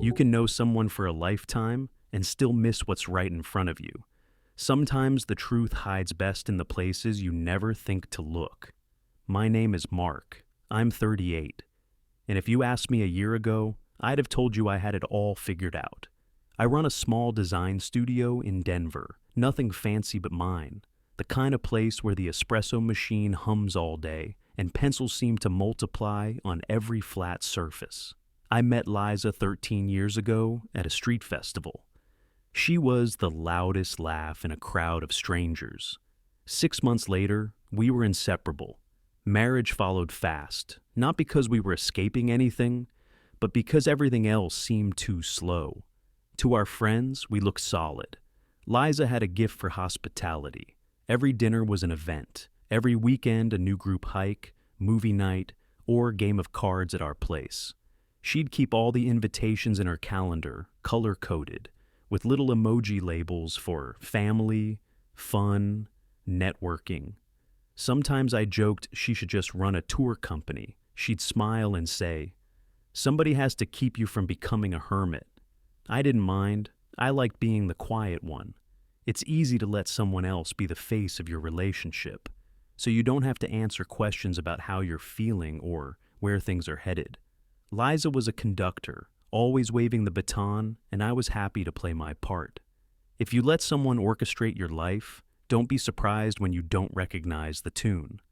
You can know someone for a lifetime and still miss what's right in front of you. Sometimes the truth hides best in the places you never think to look. My name is Mark. I'm 38. And if you asked me a year ago, I'd have told you I had it all figured out. I run a small design studio in Denver, nothing fancy but mine, the kind of place where the espresso machine hums all day and pencils seem to multiply on every flat surface. I met Liza 13 years ago at a street festival. She was the loudest laugh in a crowd of strangers. 6 months later, we were inseparable. Marriage followed fast, not because we were escaping anything, but because everything else seemed too slow. To our friends, we looked solid. Liza had a gift for hospitality. Every dinner was an event. Every weekend, a new group hike, movie night, or game of cards at our place. She'd keep all the invitations in her calendar, color-coded, with little emoji labels for family, fun, networking. Sometimes I joked she should just run a tour company. She'd smile and say, "Somebody has to keep you from becoming a hermit." I didn't mind. I liked being the quiet one. It's easy to let someone else be the face of your relationship, so you don't have to answer questions about how you're feeling or where things are headed. Liza was a conductor, always waving the baton, and I was happy to play my part. If you let someone orchestrate your life, don't be surprised when you don't recognize the tune.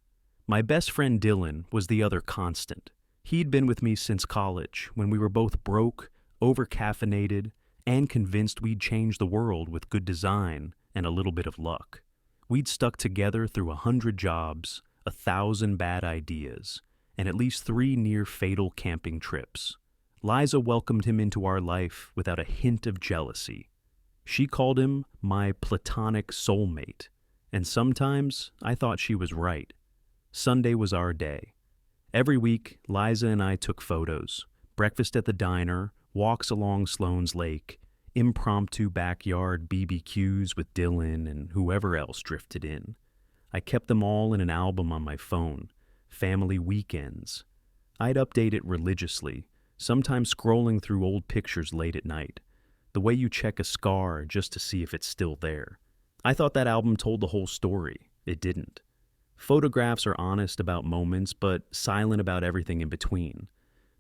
My best friend Dylan was the other constant. He'd been with me since college, when we were both broke, over-caffeinated, and convinced we'd change the world with good design and a little bit of luck. We'd stuck together through 100 jobs, 1,000 bad ideas, and at least 3 near-fatal camping trips. Liza welcomed him into our life without a hint of jealousy. She called him my platonic soulmate, and sometimes I thought she was right. Sunday was our day. Every week, Liza and I took photos, breakfast at the diner, walks along Sloan's Lake, impromptu backyard BBQs with Dylan and whoever else drifted in. I kept them all in an album on my phone, family weekends. I'd update it religiously, sometimes scrolling through old pictures late at night, the way you check a scar just to see if it's still there. I thought that album told the whole story. It didn't. Photographs are honest about moments, but silent about everything in between.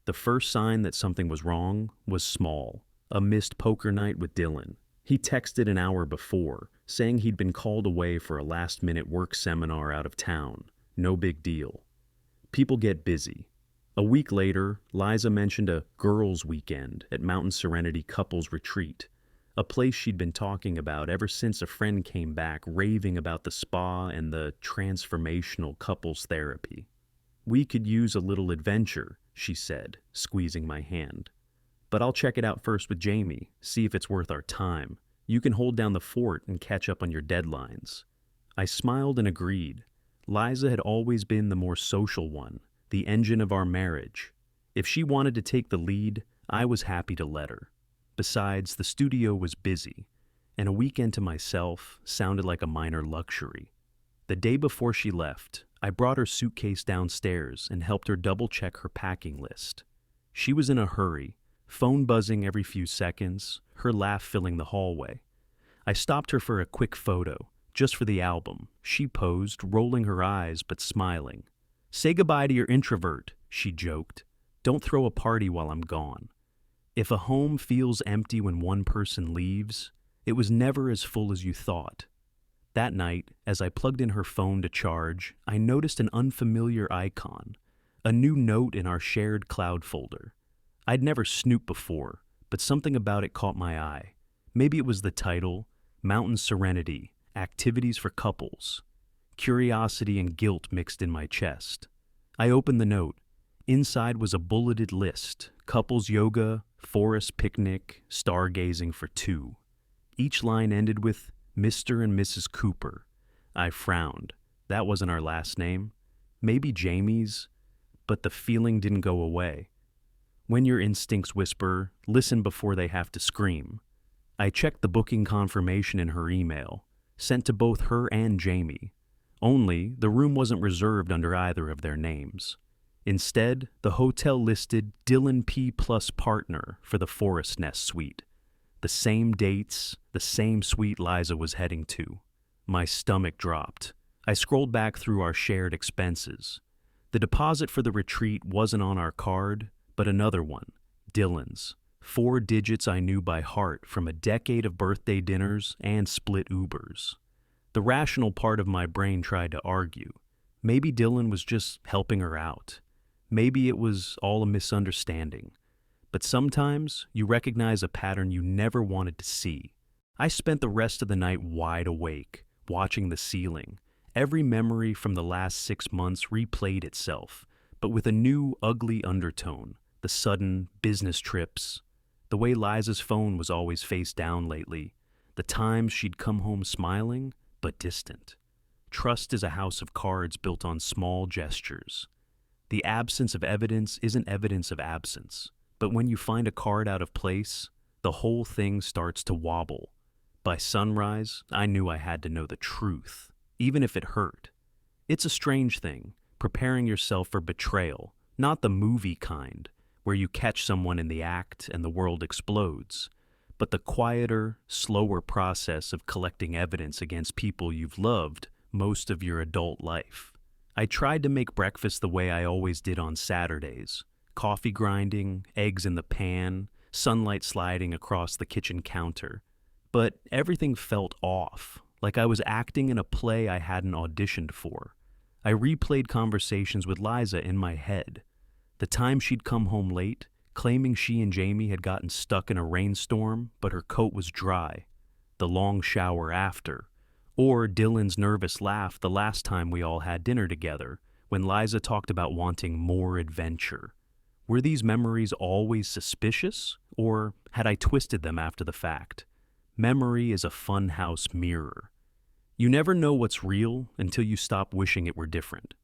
The first sign that something was wrong was small, a missed poker night with Dylan. He texted an hour before, saying he'd been called away for a last-minute work seminar out of town. No big deal. People get busy. A week later, Liza mentioned a girls' weekend at Mountain Serenity Couples Retreat, a place she'd been talking about ever since a friend came back raving about the spa and the transformational couples therapy. "We could use a little adventure," she said, squeezing my hand. "But I'll check it out first with Jamie, see if it's worth our time. You can hold down the fort and catch up on your deadlines." I smiled and agreed. Liza had always been the more social one, the engine of our marriage. If she wanted to take the lead, I was happy to let her. Besides, the studio was busy, and a weekend to myself sounded like a minor luxury. The day before she left, I brought her suitcase downstairs and helped her double-check her packing list. She was in a hurry, phone buzzing every few seconds, her laugh filling the hallway. I stopped her for a quick photo, just for the album. She posed, rolling her eyes but smiling. "Say goodbye to your introvert," she joked. "Don't throw a party while I'm gone." If a home feels empty when one person leaves, it was never as full as you thought. That night, as I plugged in her phone to charge, I noticed an unfamiliar icon, a new note in our shared cloud folder. I'd never snooped before, but something about it caught my eye. Maybe it was the title, Mountain Serenity, Activities for Couples. Curiosity and guilt mixed in my chest. I opened the note. Inside was a bulleted list: couples yoga, forest picnic, stargazing for 2. Each line ended with Mr. and Mrs. Cooper. I frowned. That wasn't our last name. Maybe Jamie's, but the feeling didn't go away. When your instincts whisper, listen before they have to scream. I checked the booking confirmation in her email, sent to both her and Jamie. Only, the room wasn't reserved under either of their names. Instead, the hotel listed Dylan P. plus partner for the Forest Nest suite. The same dates, the same suite Liza was heading to. My stomach dropped. I scrolled back through our shared expenses. The deposit for the retreat wasn't on our card, but another one, Dylan's. 4 digits I knew by heart from a decade of birthday dinners and split Ubers. The rational part of my brain tried to argue. Maybe Dylan was just helping her out. Maybe it was all a misunderstanding. But sometimes you recognize a pattern you never wanted to see. I spent the rest of the night wide awake, watching the ceiling. Every memory from the last 6 months replayed itself, but with a new, ugly undertone. The sudden business trips, the way Liza's phone was always face down lately, the times she'd come home smiling, but distant. Trust is a house of cards built on small gestures. The absence of evidence isn't evidence of absence, but when you find a card out of place, the whole thing starts to wobble. By sunrise, I knew I had to know the truth, even if it hurt. It's a strange thing, preparing yourself for betrayal, not the movie kind, where you catch someone in the act and the world explodes, but the quieter, slower process of collecting evidence against people you've loved most of your adult life. I tried to make breakfast the way I always did on Saturdays. Coffee grinding, eggs in the pan, sunlight sliding across the kitchen counter. But everything felt off, like I was acting in a play I hadn't auditioned for. I replayed conversations with Liza in my head. The time she'd come home late, claiming she and Jamie had gotten stuck in a rainstorm, but her coat was dry. The long shower after. Or Dylan's nervous laugh the last time we all had dinner together, when Liza talked about wanting more adventure. Were these memories always suspicious, or had I twisted them after the fact? Memory is a funhouse mirror. You never know what's real until you stop wishing it were different.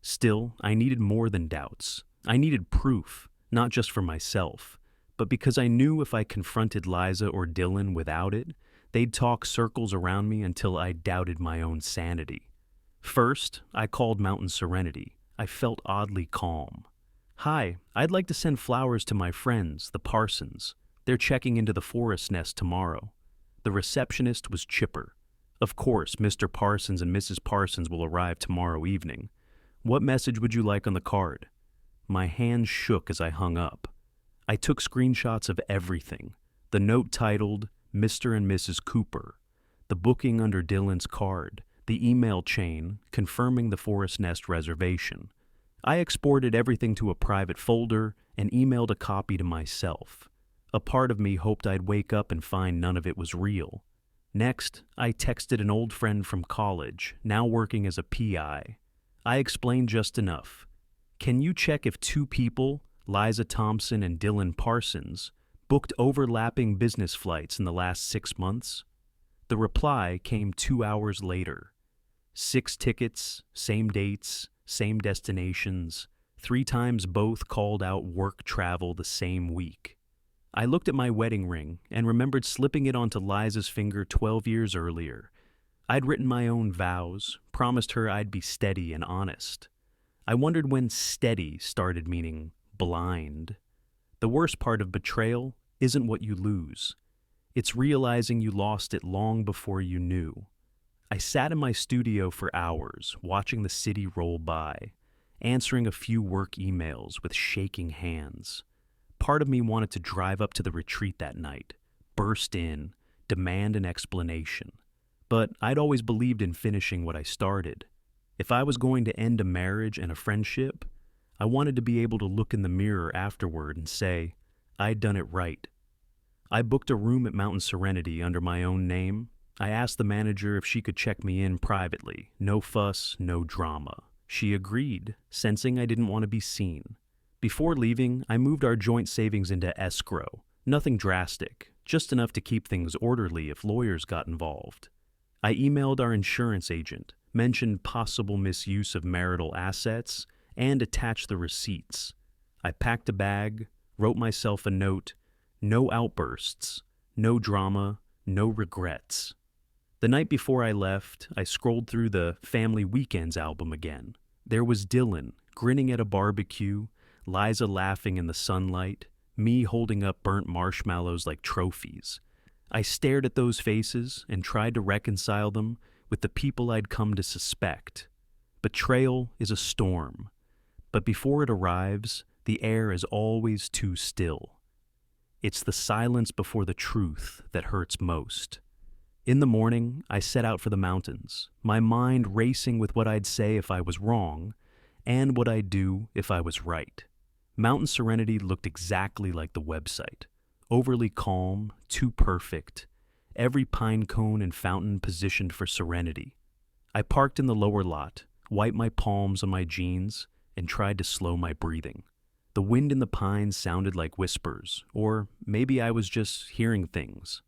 Still, I needed more than doubts. I needed proof, not just for myself, but because I knew if I confronted Liza or Dylan without it, they'd talk circles around me until I doubted my own sanity. First, I called Mountain Serenity. I felt oddly calm. "Hi, I'd like to send flowers to my friends, the Parsons. They're checking into the Forest Nest tomorrow." The receptionist was chipper. "Of course, Mr. Parsons and Mrs. Parsons will arrive tomorrow evening. What message would you like on the card?" My hands shook as I hung up. I took screenshots of everything. The note titled, Mr. and Mrs. Cooper. The booking under Dylan's card. The email chain confirming the Forest Nest reservation. I exported everything to a private folder and emailed a copy to myself. A part of me hoped I'd wake up and find none of it was real. Next, I texted an old friend from college, now working as a PI. I explained just enough. "Can you check if 2 people, Liza Thompson and Dylan Parsons, booked overlapping business flights in the last 6 months?" The reply came 2 hours later. 6 tickets, same dates, same destinations, 3 times both called out work travel the same week. I looked at my wedding ring and remembered slipping it onto Liza's finger 12 years earlier. I'd written my own vows, promised her I'd be steady and honest. I wondered when steady started meaning blind. The worst part of betrayal isn't what you lose. It's realizing you lost it long before you knew. I sat in my studio for hours, watching the city roll by, answering a few work emails with shaking hands. Part of me wanted to drive up to the retreat that night, burst in, demand an explanation. But I'd always believed in finishing what I started. If I was going to end a marriage and a friendship, I wanted to be able to look in the mirror afterward and say, I'd done it right. I booked a room at Mountain Serenity under my own name. I asked the manager if she could check me in privately. No fuss, no drama. She agreed, sensing I didn't want to be seen. Before leaving, I moved our joint savings into escrow. Nothing drastic, just enough to keep things orderly if lawyers got involved. I emailed our insurance agent, mentioned possible misuse of marital assets, and attached the receipts. I packed a bag, wrote myself a note, no outbursts, no drama, no regrets. The night before I left, I scrolled through the Family Weekends album again. There was Dylan, grinning at a barbecue, Liza laughing in the sunlight, me holding up burnt marshmallows like trophies. I stared at those faces and tried to reconcile them with the people I'd come to suspect. Betrayal is a storm, but before it arrives, the air is always too still. It's the silence before the truth that hurts most. In the morning, I set out for the mountains, my mind racing with what I'd say if I was wrong, and what I'd do if I was right. Mountain Serenity looked exactly like the website. Overly calm, too perfect, every pine cone and fountain positioned for serenity. I parked in the lower lot, wiped my palms on my jeans, and tried to slow my breathing. The wind in the pines sounded like whispers, or maybe I was just hearing things.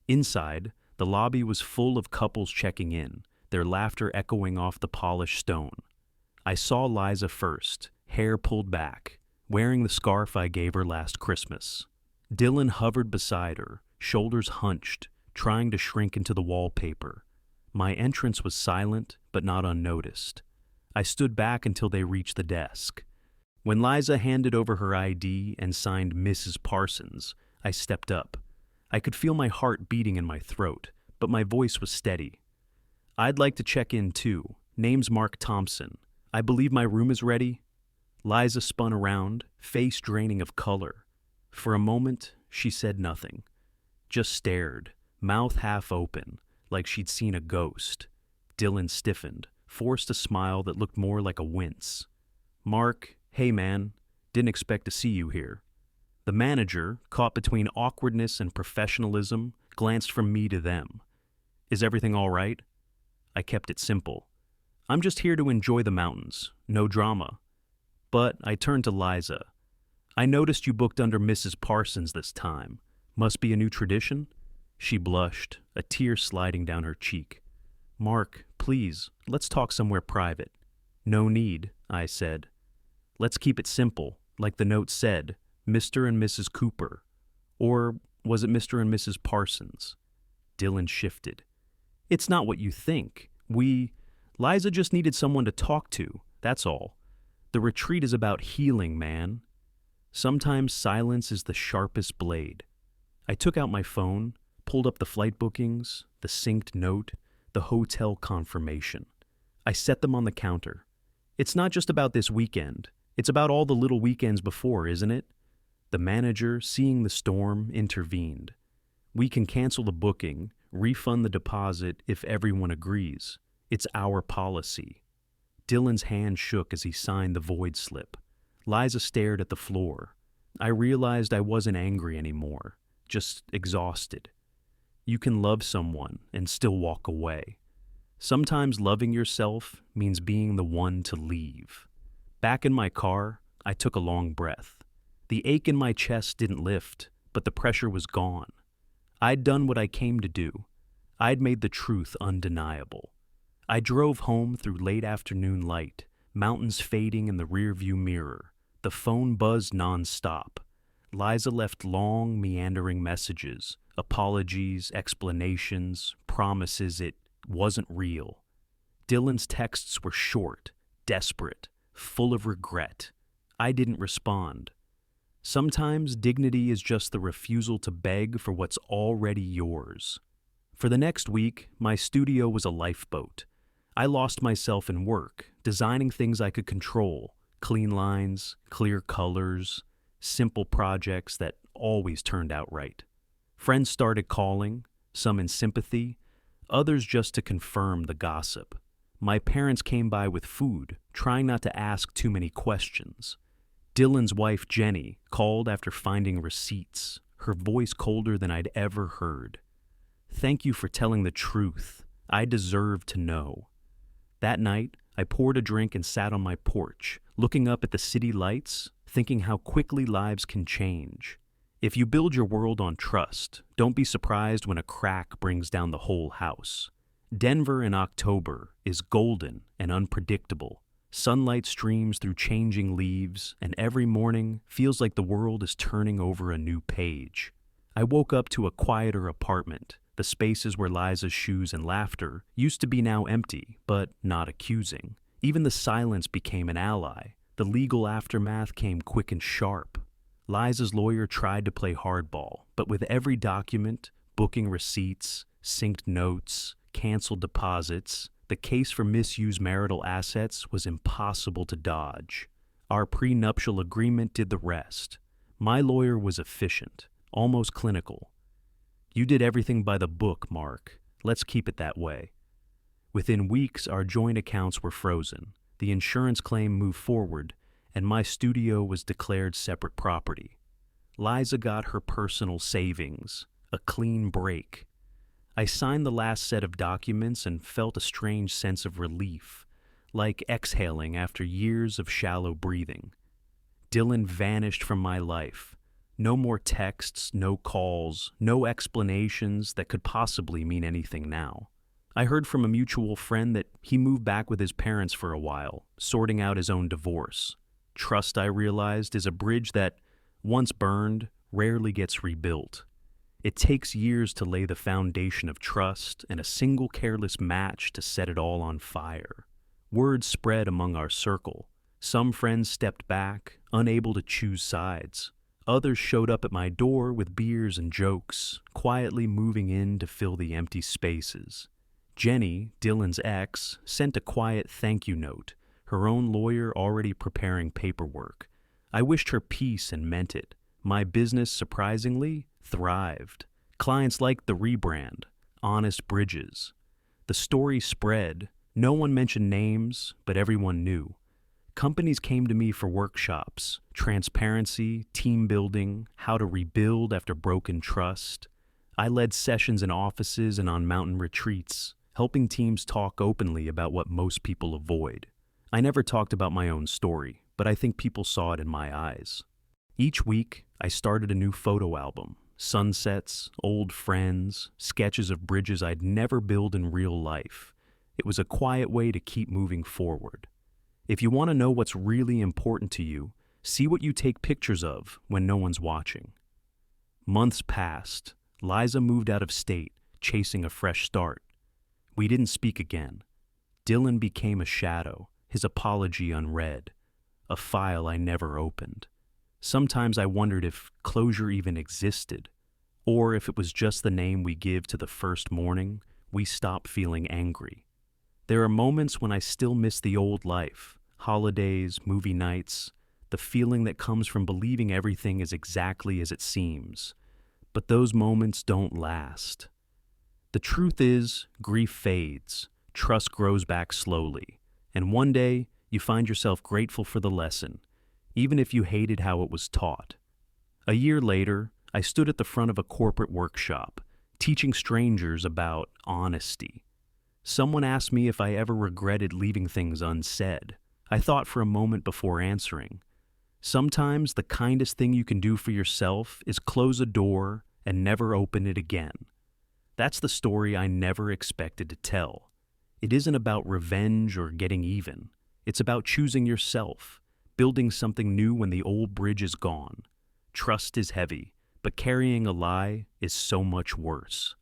Inside, the lobby was full of couples checking in, their laughter echoing off the polished stone. I saw Liza first, hair pulled back, wearing the scarf I gave her last Christmas. Dylan hovered beside her, shoulders hunched, trying to shrink into the wallpaper. My entrance was silent, but not unnoticed. I stood back until they reached the desk. When Liza handed over her ID and signed Mrs. Parsons, I stepped up. I could feel my heart beating in my throat, but my voice was steady. "I'd like to check in too. Name's Mark Thompson. I believe my room is ready." Liza spun around, face draining of color. For a moment, she said nothing. Just stared, mouth half open, like she'd seen a ghost. Dylan stiffened, forced a smile that looked more like a wince. "Mark, hey man, didn't expect to see you here." The manager, caught between awkwardness and professionalism, glanced from me to them. "Is everything all right?" I kept it simple. "I'm just here to enjoy the mountains, no drama." But I turned to Liza. "I noticed you booked under Mrs. Parsons this time. Must be a new tradition?" She blushed, a tear sliding down her cheek. "Mark, please, let's talk somewhere private." "No need," I said. "Let's keep it simple, like the note said, Mr. and Mrs. Cooper. Or was it Mr. and Mrs. Parsons?" Dylan shifted. "It's not what you think. Liza just needed someone to talk to, that's all. The retreat is about healing, man. Sometimes silence is the sharpest blade." I took out my phone, pulled up the flight bookings, the synced note, the hotel confirmation. I set them on the counter. "It's not just about this weekend. It's about all the little weekends before, isn't it?" The manager, seeing the storm, intervened. "We can cancel the booking, refund the deposit if everyone agrees. It's our policy." Dylan's hand shook as he signed the void slip. Liza stared at the floor. I realized I wasn't angry anymore, just exhausted. You can love someone and still walk away. Sometimes loving yourself means being the one to leave. Back in my car, I took a long breath. The ache in my chest didn't lift, but the pressure was gone. I'd done what I came to do. I'd made the truth undeniable. I drove home through late afternoon light, mountains fading in the rearview mirror. The phone buzzed nonstop. Liza left long, meandering messages, apologies, explanations, promises it wasn't real. Dylan's texts were short, desperate, full of regret. I didn't respond. Sometimes dignity is just the refusal to beg for what's already yours. For the next week, my studio was a lifeboat. I lost myself in work, designing things I could control, clean lines, clear colors, simple projects that always turned out right. Friends started calling, some in sympathy, others just to confirm the gossip. My parents came by with food, trying not to ask too many questions. Dylan's wife, Jenny, called after finding receipts, her voice colder than I'd ever heard. "Thank you for telling the truth. I deserve to know." That night, I poured a drink and sat on my porch, looking up at the city lights, thinking how quickly lives can change. If you build your world on trust, don't be surprised when a crack brings down the whole house. Denver in October is golden and unpredictable. Sunlight streams through changing leaves, and every morning feels like the world is turning over a new page. I woke up to a quieter apartment. The spaces where Liza's shoes and laughter used to be now empty, but not accusing. Even the silence became an ally. The legal aftermath came quick and sharp. Liza's lawyer tried to play hardball, but with every document, booking receipts, synced notes, canceled deposits, the case for misused marital assets was impossible to dodge. Our prenuptial agreement did the rest. My lawyer was efficient, almost clinical. "You did everything by the book, Mark. Let's keep it that way." Within weeks, our joint accounts were frozen. The insurance claim moved forward, and my studio was declared separate property. Liza got her personal savings, a clean break. I signed the last set of documents and felt a strange sense of relief, like exhaling after years of shallow breathing. Dylan vanished from my life. No more texts, no calls, no explanations that could possibly mean anything now. I heard from a mutual friend that he moved back with his parents for a while, sorting out his own divorce. Trust, I realized, is a bridge that, once burned, rarely gets rebuilt. It takes years to lay the foundation of trust and a single careless match to set it all on fire. Word spread among our circle. Some friends stepped back, unable to choose sides. Others showed up at my door with beers and jokes, quietly moving in to fill the empty spaces. Jenny, Dylan's ex, sent a quiet thank you note, her own lawyer already preparing paperwork. I wished her peace and meant it. My business, surprisingly, thrived. Clients liked the rebrand, Honest Bridges. The story spread. No one mentioned names, but everyone knew. Companies came to me for workshops, transparency, team building, how to rebuild after broken trust. I led sessions in offices and on mountain retreats, helping teams talk openly about what most people avoid. I never talked about my own story, but I think people saw it in my eyes. Each week, I started a new photo album. Sunsets, old friends, sketches of bridges I'd never built in real life. It was a quiet way to keep moving forward. If you want to know what's really important to you, see what you take pictures of when no one's watching. Months passed. Liza moved out of state, chasing a fresh start. We didn't speak again. Dylan became a shadow, his apology unread, a file I never opened. Sometimes I wondered if closure even existed, or if it was just the name we give to the first morning we stop feeling angry. There are moments when I still miss the old life, holidays, movie nights, the feeling that comes from believing everything is exactly as it seems. But those moments don't last. The truth is, grief fades, trust grows back slowly, and one day you find yourself grateful for the lesson, even if you hated how it was taught. A year later, I stood at the front of a corporate workshop, teaching strangers about honesty. Someone asked me if I ever regretted leaving things unsaid. I thought for a moment before answering. Sometimes the kindest thing you can do for yourself is close a door and never open it again. That's the story I never expected to tell. It isn't about revenge or getting even. It's about choosing yourself, building something new when the old bridge is gone. Trust is heavy, but carrying a lie is so much worse.